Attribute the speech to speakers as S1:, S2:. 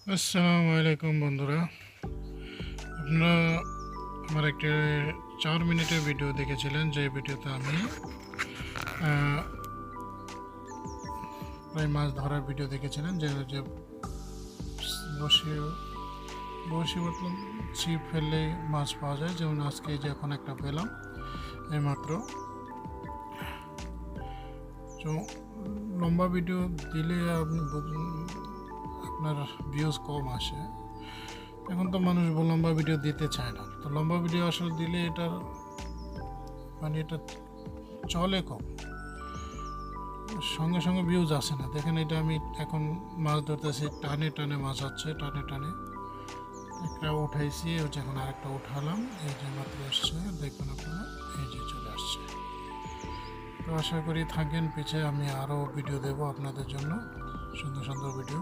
S1: আসসালামু আলাইকুম বন্ধুরা, আপনারা আমার একটি 4 মিনিটের ভিডিও দেখেছিলেন, যে ভিডিওতে আমি আহ, প্রায় মাছ ধরার ভিডিও দেখেছিলেন, যে যে বসে বসে মতলব ছিপ ফেললে মাছ পাওয়া যায়। যেমন আজকে যে এখন একটা পেলাম এইমাত্র। তো লম্বা ভিডিও দিলে আপনার ভিউজ কম আসে। এখন তো মানুষ লম্বা ভিডিও দিতে চায় না, তো লম্বা ভিডিও আসলে দিলে এটা চলে কম, সঙ্গে সঙ্গে ভিউজ আসে না। দেখেন, এটা আমি এখন মাছ ধরতেছি, টানে টানে মাছ হচ্ছে, টানে টানে একটা উঠাইছি, ওই যে এখন আরেকটা উঠালাম, এই যে মাত্র আসছে, দেখবেন আপনারা, এই যে চলে আসছে। তো আশা করি থাকেন পিছে, আমি আরও ভিডিও দেব আপনাদের জন্য, সুন্দর সুন্দর ভিডিও।